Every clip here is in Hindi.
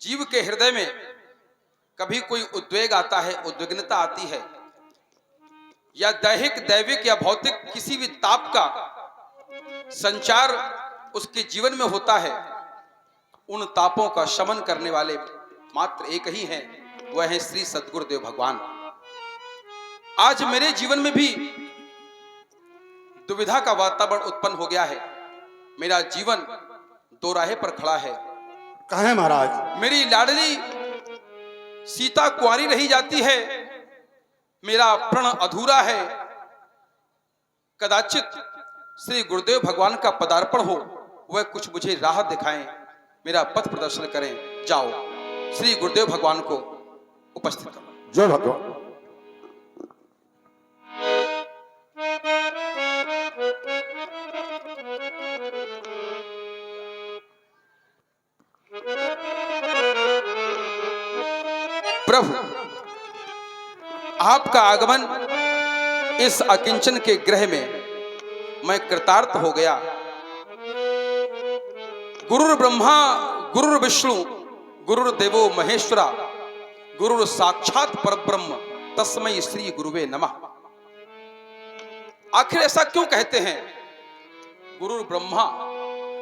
जीव के हृदय में कभी कोई उद्वेग आता है, उद्विग्नता आती है, या दैहिक दैविक या भौतिक किसी भी ताप का संचार उसके जीवन में होता है, उन तापों का शमन करने वाले मात्र एक ही हैं, वह है श्री सद्गुरुदेव भगवान। आज मेरे जीवन में भी दुविधा का वातावरण उत्पन्न हो गया है। मेरा जीवन दो राहे पर खड़ा है। कहे महाराज? मेरी लाडली सीता कुंवारी रही जाती है, मेरा प्रण अधूरा है। कदाचित श्री गुरुदेव भगवान का पदार्पण हो, वह कुछ मुझे राह दिखाएं, मेरा पथ प्रदर्शन करें। जाओ, श्री गुरुदेव भगवान को उपस्थित करो। जय भगवान। प्रभु, आपका आगमन इस अकिंचन के ग्रह में मैं कृतार्थ हो गया। गुरुर् ब्रह्मा गुरुर् विष्णु गुरुर्देवो महेश्वरा गुरुर् साक्षात परब्रह्म तस्मै श्री गुरुवे नमः। आखिर ऐसा क्यों कहते हैं? गुरुर् ब्रह्मा,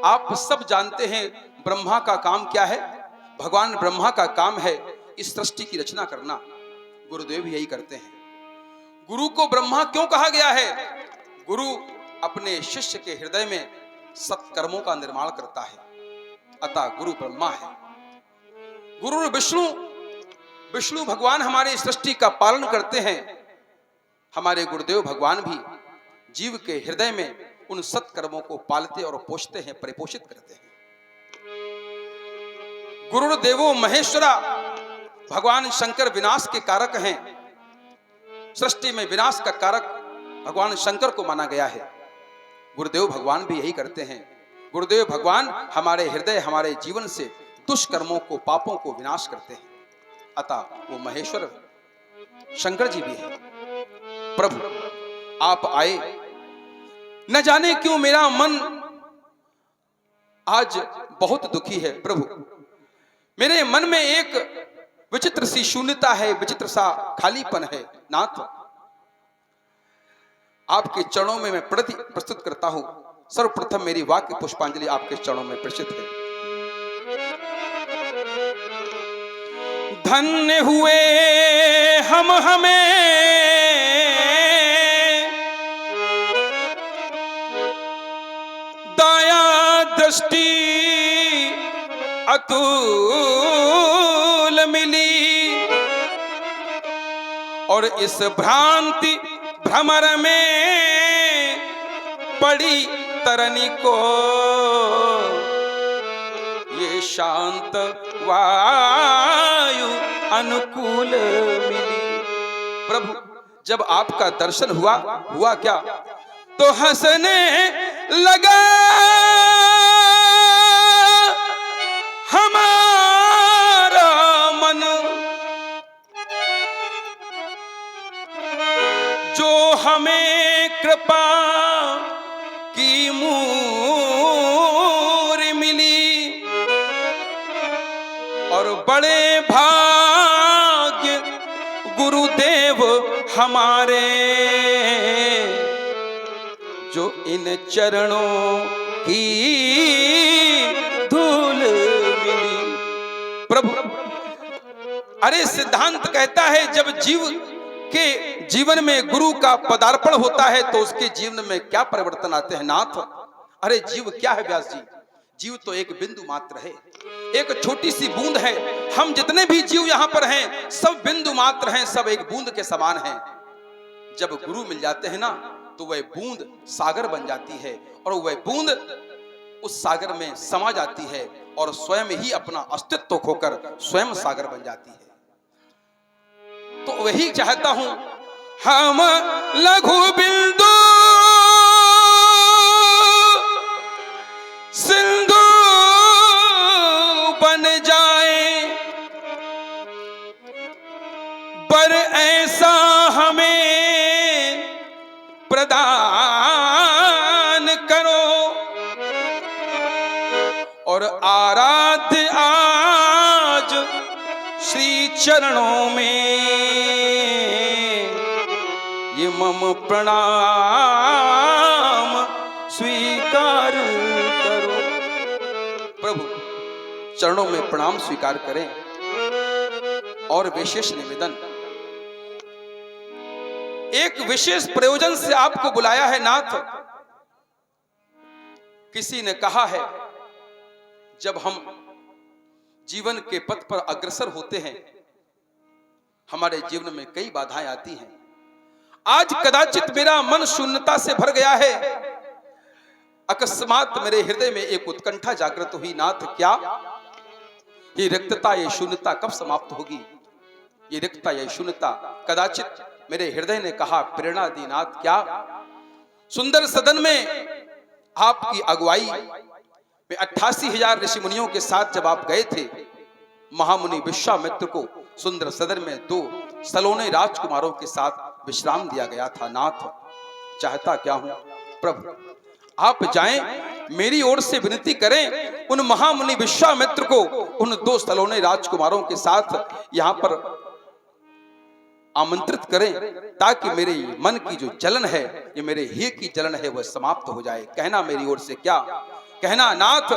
आप सब जानते हैं ब्रह्मा का काम क्या है। भगवान ब्रह्मा का काम है इस सृष्टि की रचना करना। गुरुदेव भी यही करते हैं। गुरु को ब्रह्मा क्यों कहा गया है? गुरु अपने शिष्य के हृदय में सत्कर्मों का निर्माण करता है, अतः गुरु ब्रह्मा है। गुरु विष्णु, विष्णु भगवान हमारे सृष्टि का पालन करते हैं। हमारे गुरुदेव भगवान भी जीव के हृदय में उन सत्कर्मों को पालते और पोषते हैं, परिपोषित करते हैं। गुरुदेवो महेश्वरा, भगवान शंकर विनाश के कारक हैं। सृष्टि में विनाश का कारक भगवान शंकर को माना गया है। गुरुदेव भगवान भी यही करते हैं। गुरुदेव भगवान हमारे हृदय, हमारे जीवन से दुष्कर्मों को, पापों को विनाश करते हैं, अतः वो महेश्वर शंकर जी भी हैं। प्रभु, आप आए, न जाने क्यों मेरा मन आज बहुत दुखी है। प्रभु, मेरे मन में एक विचित्र सी शून्यता है, विचित्र सा खालीपन है। नाथ, आपके चरणों में मैं प्रणति प्रस्तुत करता हूं। सर्वप्रथम मेरी वाक्य पुष्पांजलि आपके चरणों में प्रेषित है। धन्य हुए हम हमें दया दृष्टि अतुल मिली, और इस भ्रांति भ्रमर में पड़ी तरनी को ये शांत वायु अनुकूल मिली। प्रभु, जब आपका दर्शन हुआ क्या? तो हंसने लगा हमारा मन, जो हमें कृपा की मूर मिली, और बड़े भाग्य गुरुदेव हमारे, जो इन चरणों की धूल मिली। प्रभु, अरे सिद्धांत कहता है जब जीव के जीवन में गुरु का पदार्पण होता है तो उसके जीवन में क्या परिवर्तन आते हैं। नाथ, अरे जीव क्या है व्यास जी? जीव तो एक बिंदु मात्र है, एक छोटी सी बूंद है। हम जितने भी जीव यहाँ पर हैं सब बिंदु मात्र हैं, सब एक बूंद के समान हैं। जब गुरु मिल जाते हैं ना तो वह बूंद सागर बन जाती है, और वह बूंद उस सागर में समा जाती है और स्वयं ही अपना अस्तित्व खोकर स्वयं सागर बन जाती है। तो वही चाहता हूं, हम लघु बिंदु सिंधु बन जाए, पर ऐसा हमें प्रदान करो, और आराध्य आज चरणों में ये मम प्रणाम स्वीकार करो। प्रभु चरणों में प्रणाम स्वीकार करें। और विशेष निवेदन, एक विशेष प्रयोजन से आपको बुलाया है नाथ। किसी ने कहा है जब हम जीवन के पथ पर अग्रसर होते हैं हमारे जीवन में कई बाधाएं आती हैं। आज कदाचित मेरा मन शून्यता से भर गया है। अकस्मात मेरे हृदय में एक उत्कंठा जागृत हुई, नाथ क्या ये रिक्तता, ये शून्यता कब समाप्त होगी? ये रिक्तता, ये शून्यता। कदाचित मेरे हृदय ने कहा, प्रेरणा दी नाथ क्या सुंदर सदन में आपकी अगुवाई में 88,000 ऋषि मुनियों के साथ जब आप गए थे, महामुनि विश्वामित्र को सुंदर सदन में 2 सलोने राजकुमारों के साथ विश्राम दिया गया था। नाथ चाहता क्या हूं प्रभु, आप जाएं, मेरी ओर से विनती करें, उन महामुनि विश्वामित्र को उन 2 सलोने राजकुमारों के साथ यहां पर आमंत्रित करें, ताकि मेरे मन की जो जलन है, ये मेरे ही की जलन है, वह समाप्त हो जाए। कहना मेरी ओर से क्या कहना नाथ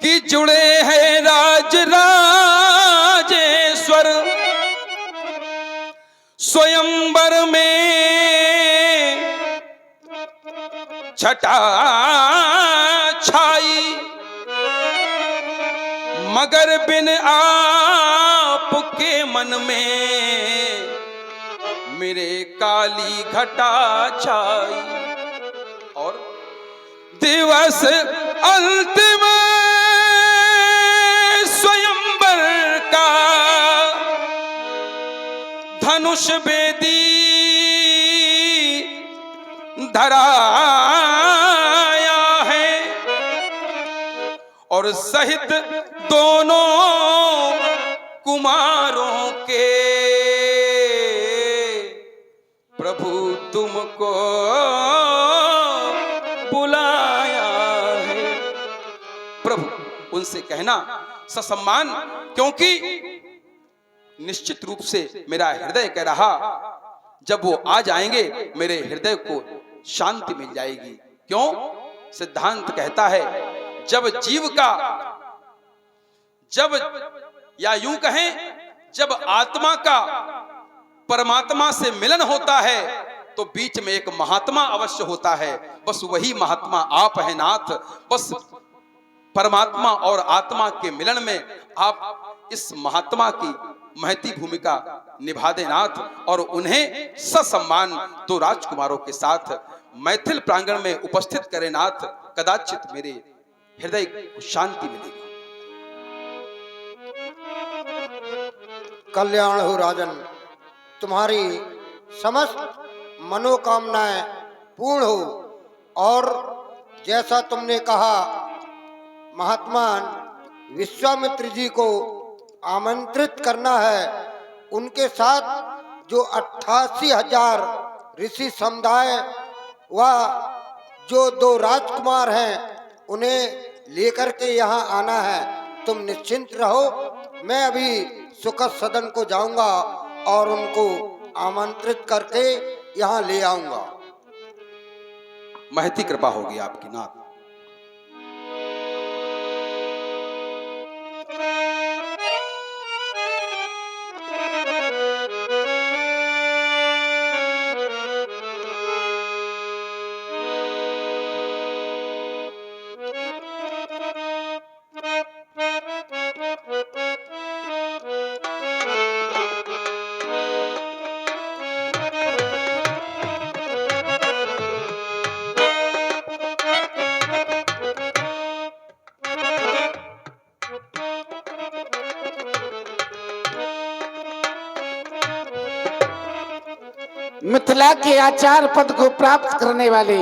कि जुड़े हैं राज राजेश्वर स्वयंवर में छटा छाई, मगर बिन आपके मन में मेरे काली घटा छाई। और दिवस अंतिम स्वयंवर का धनुष बेदी धराया है और सहित दोनों कुमारों के प्रभु तुमको बुलाया है। प्रभु उनसे कहना ससम्मान, क्योंकि निश्चित रूप से मेरा हृदय कह रहा जब वो आ जाएंगे मेरे हृदय को शांति मिल जाएगी। क्यों? सिद्धांत कहता है जब जीव का, जब या यूं कहें जब आत्मा का परमात्मा से मिलन होता है तो बीच में एक महात्मा अवश्य होता है। बस वही महात्मा आप हैं नाथ। बस परमात्मा और आत्मा के मिलन में आप इस महात्मा की महती भूमिका निभा दे नाथ, और उन्हें ससम्मान 2 राजकुमारों के साथ मैथिल प्रांगण में उपस्थित करें नाथ। कदाचित मेरे हृदय को शांति मिलेगी। कल्याण हो राजन, तुम्हारी समस्त मनोकामनाएं पूर्ण हो। और जैसा तुमने कहा महात्मा विश्वामित्र जी को आमंत्रित करना है, उनके साथ जो 88,000 ऋषि समुदाय व जो 2 राजकुमार हैं उन्हें लेकर के यहाँ आना है। तुम निश्चिंत रहो, मैं अभी सुखद सदन को जाऊंगा और उनको आमंत्रित करके यहाँ ले आऊंगा। महती कृपा होगी आपकी नाथ। मिथिला के आचार्य पद को प्राप्त करने वाले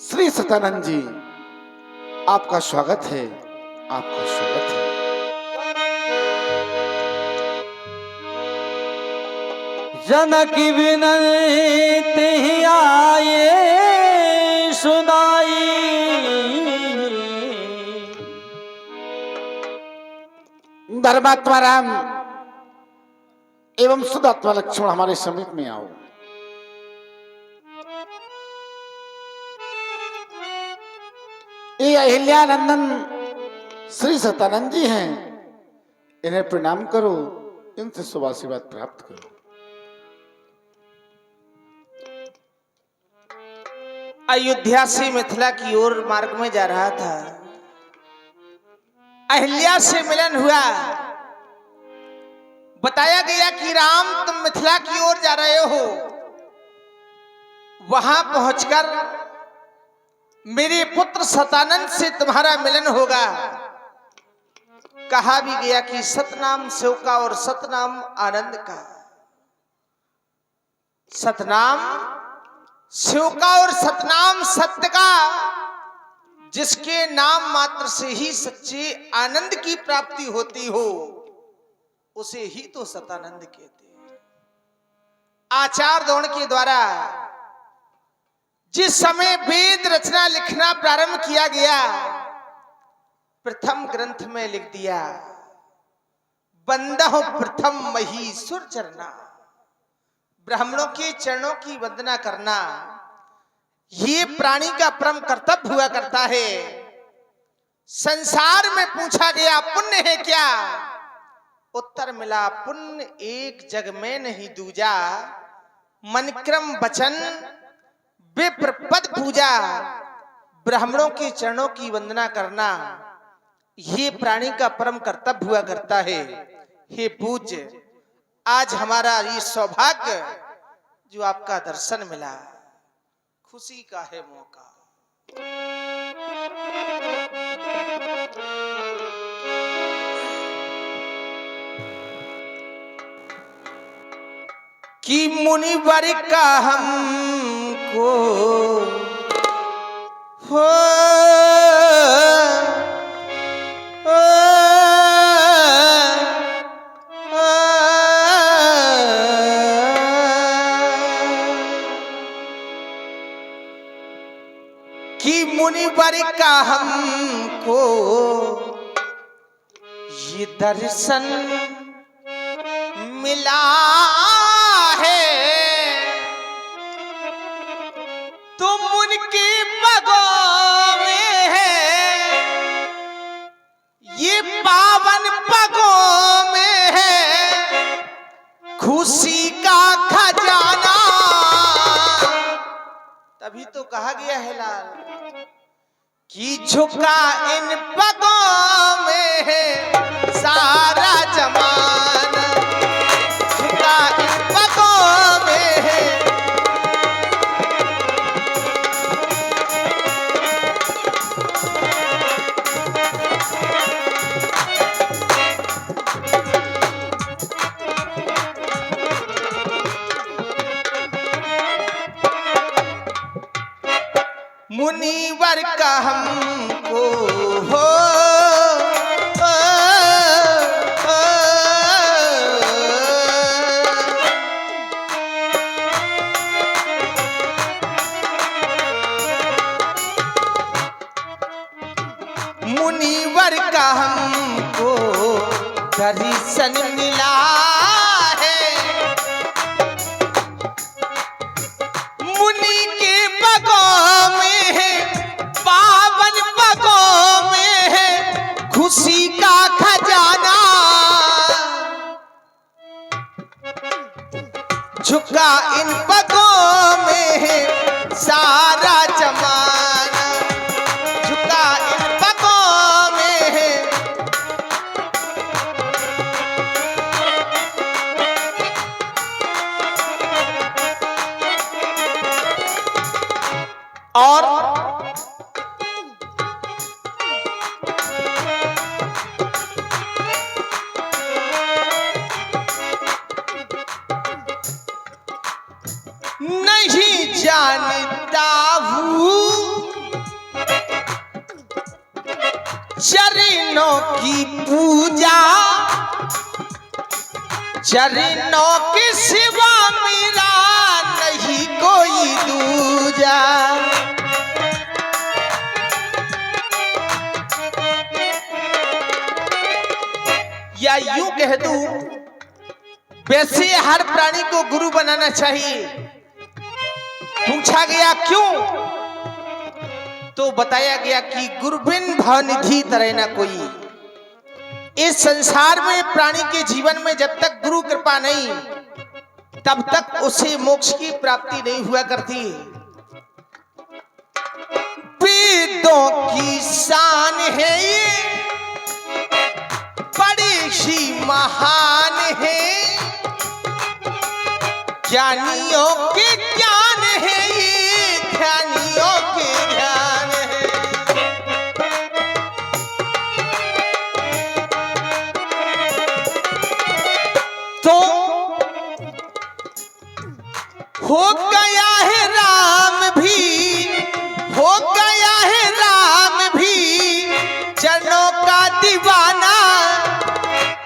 श्री सतानंद जी, आपका स्वागत है, आपका स्वागत है। जनक विनती आए सुनाई, धर्मात्मा राम एवं शुद्ध आत्मा लक्ष्मण हमारे समीप में आओ। ये अहिल्यानंदन श्री सतानंद जी हैं, इन्हें प्रणाम करो, इनसे शुभ आशीर्वाद प्राप्त करो। अयोध्या से मिथिला की ओर मार्ग में जा रहा था। अहिल्या से मिलन हुआ। बताया गया कि राम तुम मिथिला की ओर जा रहे हो, वहां पहुंचकर मेरे पुत्र सतानंद से तुम्हारा मिलन होगा। कहा भी गया कि सतनाम शिव का और सतनाम आनंद का। सतनाम शिव का और सतनाम सत्य का, जिसके नाम मात्र से ही सच्चे आनंद की प्राप्ति होती हो, उसे ही तो सतानंद कहते हैं। आचार्य द्रोण के द्वारा जिस समय वेद रचना लिखना प्रारंभ किया गया, प्रथम ग्रंथ में लिख दिया, बंदहु प्रथम महीसुर चरना। ब्राह्मणों के चरणों की वंदना करना ये प्राणी का परम कर्तव्य हुआ करता है। संसार में पूछा गया पुण्य है क्या? उत्तर मिला पुण्य एक जग में नहीं दूजा। मन क्रम वचन विप्र पद पूजा। ब्राह्मणों के चरणों की वंदना करना ये प्राणी का परम कर्तव्य हुआ करता है। हे पूज्य, आज हमारा ये सौभाग्य जो आपका दर्शन मिला, खुशी का है मौका। कि मुनिवर का हमको हो कि मुनिवर का हमको ये दर्शन मिला है, तुम उनके पगों में है, ये पावन पगों में है खुशी का खजाना। तभी तो कहा गया है लाल कि झुका इन पगों में है सारा जमाना। झुका इन पगों में है। मुनिवर का हमको हो मुनिवर का हमको दर्शन मिला है, मुनि के पगों में है, पावन पगों में है खुशी का खजाना। झुका इन पगों में है सारा जमाना। झुका इन पगों में है। और नहीं जानता हूँ चरणों की पूजा, चरणों के सिवा मेरा नहीं कोई दूजा। या यूं कह दूं वैसे हर प्राणी को गुरु बनाना चाहिए। पूछा गया क्यों, तो बताया गया कि गुरु बिन भवनिधि तरह ना कोई। इस संसार में प्राणी के जीवन में जब तक गुरु कृपा नहीं, तब तक उसे मोक्ष की प्राप्ति नहीं हुआ करती। वेदों की शान है ये, बड़ी ही महान है, ज्ञानियों के ज्ञान है ये, ध्यानियों के ध्यान है। तो हो गया है राम भी, हो गया है राम भी चरणों का दीवाना,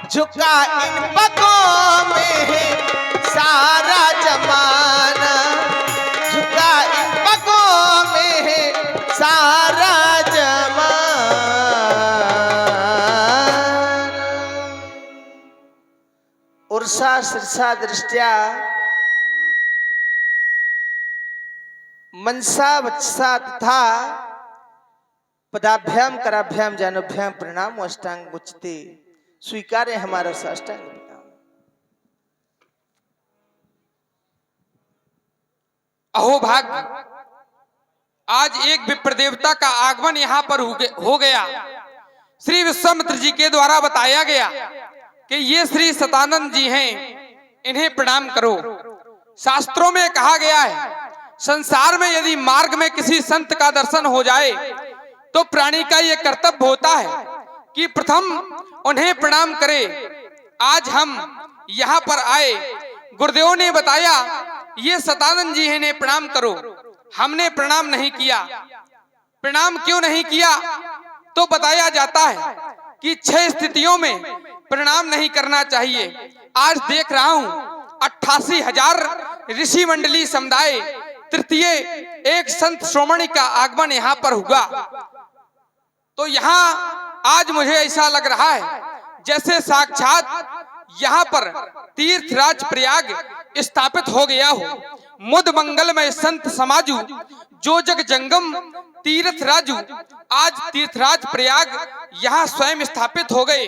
झुका इन पगों में है सारा जमाना, झुका इन पगों में है सारा जमाना। उर्सा सिरसा दृष्टया मनसा वत्सा तथा पदाभ्याम कराभ्याम जानोभ्याम प्रणाम अष्टांग उच्चते। स्वीकार है हमारा साष्टांग प्रणाम। अहो भाग्य, आज एक विप्र देवता का आगमन यहाँ पर हो गया। श्री विश्वामित्र जी के द्वारा बताया गया कि ये श्री सतानंद जी हैं, इन्हें प्रणाम करो। शास्त्रों में कहा गया है, संसार में यदि मार्ग में किसी संत का दर्शन हो जाए तो प्राणी का यह कर्तव्य होता है कि प्रथम उन्हें प्रणाम करे। आज हम यहाँ पर आए, गुरुदेव ने बताया ये सतानंद जी हैं, इन्हें प्रणाम करो। हमने प्रणाम नहीं किया। प्रणाम क्यों नहीं किया, तो बताया जाता है कि 6 स्थितियों में प्रणाम नहीं करना चाहिए। आज देख रहा हूँ 88,000 ऋषि मंडली समुदाय तृतीय एक संत श्रोमणी का आगमन यहाँ पर हुआ। तो यहाँ आज मुझे ऐसा लग रहा है जैसे साक्षात यहाँ पर तीर्थराज प्रयाग स्थापित हो गया हो। मुद मंगलमय संत समाजू, जो जग जंगम तीर्थ राजू। आज तीर्थराज प्रयाग यहाँ स्वयं स्थापित हो गए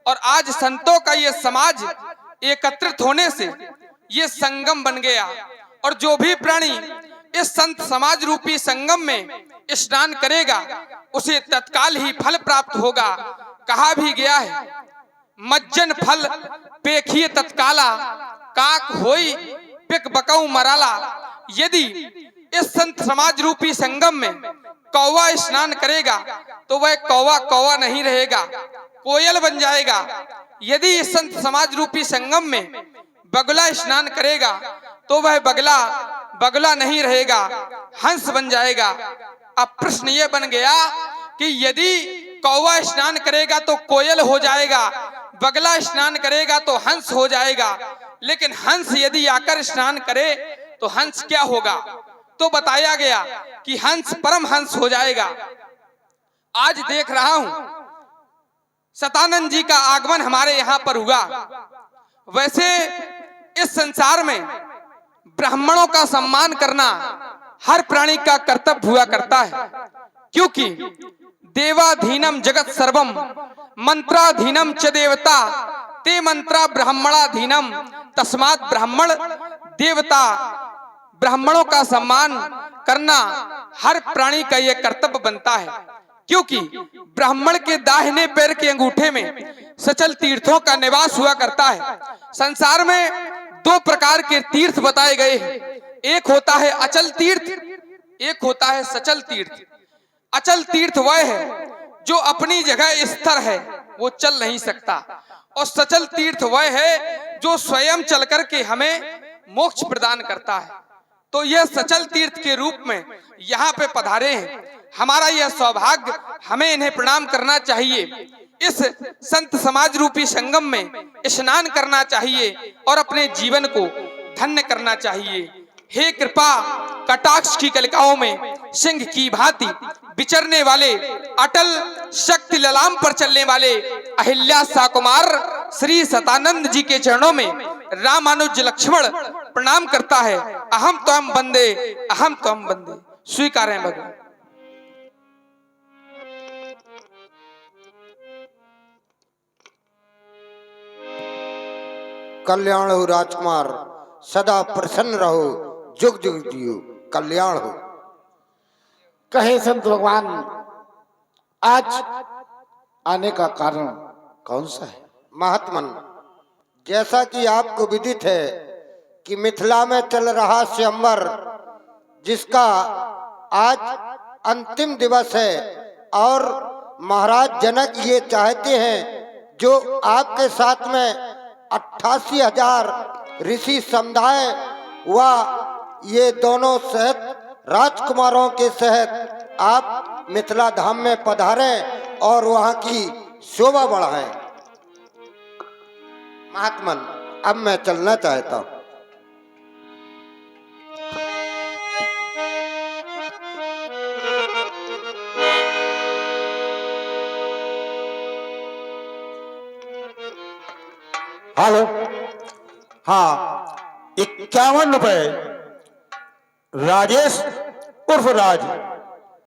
और आज संतों का ये समाज एकत्रित होने से ये संगम बन गया। और जो भी प्राणी इस संत समाज रूपी संगम में स्नान करेगा उसे तत्काल ही फल प्राप्त होगा। कहा भी गया है, मज्जन फल पेखिए तत्काला, काक होई पिक बकऊ मराला। यदि इस संत समाज रूपी संगम में कौवा स्नान करेगा तो वह कौवा कौवा नहीं रहेगा, कोयल बन जाएगा। यदि इस संत समाज रूपी संगम में बगुला स्नान करेगा तो वह बगला बगुला नहीं रहेगा, हंस बन जाएगा। अब प्रश्न ये बन गया कि यदि कौवा स्नान करेगा तो कोयल हो जाएगा, बगला स्नान करेगा तो हंस हो जाएगा, लेकिन हंस यदि आकर स्नान करे तो हंस क्या होगा? तो बताया गया कि हंस परम हंस हो जाएगा। आज देख रहा हूं सतानंद जी का आगमन हमारे यहाँ पर हुआ। वैसे इस संसार में ब्राह्मणों का सम्मान करना हर प्राणी का कर्तव्य हुआ करता है, क्योंकि देवाधीनम जगत सर्वम मंत्राधीनम च देवता ते मंत्रा ब्राह्मणाधीनम तस्मात् ब्राह्मण देवता। ब्राह्मणों का सम्मान करना हर प्राणी का यह कर्तव्य बनता है, क्योंकि ब्राह्मण के दाहिने पैर के अंगूठे में सचल तीर्थों का निवास हुआ करता है। संसार में 2 प्रकार के तीर्थ बताए गए हैं, एक होता है अचल तीर्थ, एक होता है सचल तीर्थ। अचल तीर्थ वह है जो अपनी जगह स्थिर है, वो चल नहीं सकता, और सचल तीर्थ वह है जो स्वयं चल करके हमें मोक्ष प्रदान करता है। तो यह सचल तीर्थ के रूप में यहाँ पे पधारे हैं। हमारा यह सौभाग्य, हमें इन्हें प्रणाम करना चाहिए। इस संत समाज रूपी संगम में स्नान करना चाहिए और अपने जीवन को धन्य करना चाहिए। हे कृपा कटाक्ष की कलिकाओं में सिंह की भांति विचरने वाले, अटल शक्ति ललाम पर चलने वाले अहिल्या साकुमार श्री सतानंद जी के चरणों में रामानुज लक्ष्मण प्रणाम करता है। अहम तो हम बंदे, अहम तो हम बंदे, स्वीकार है भगवान। कल्याण हो राजकुमार, सदा प्रसन्न रहो, जुग जुग जियो, कल्याण हो। कहे संत भगवान, आज आने का कारण कौन सा है? महात्मन, जैसा कि आपको विदित है कि मिथिला में चल रहा स्वयंवर, जिसका आज अंतिम दिवस है, और महाराज जनक ये चाहते हैं जो आपके साथ में 88,000 ऋषि समुदाय व ये दोनों सहित राजकुमारों के सहित आप मिथिला धाम में पधारें और वहाँ की शोभा बढ़ाएं। महात्मन, अब मैं चलना चाहता हूँ। हेलो। हाँ, 51 रुपए राजेश उर्फ राज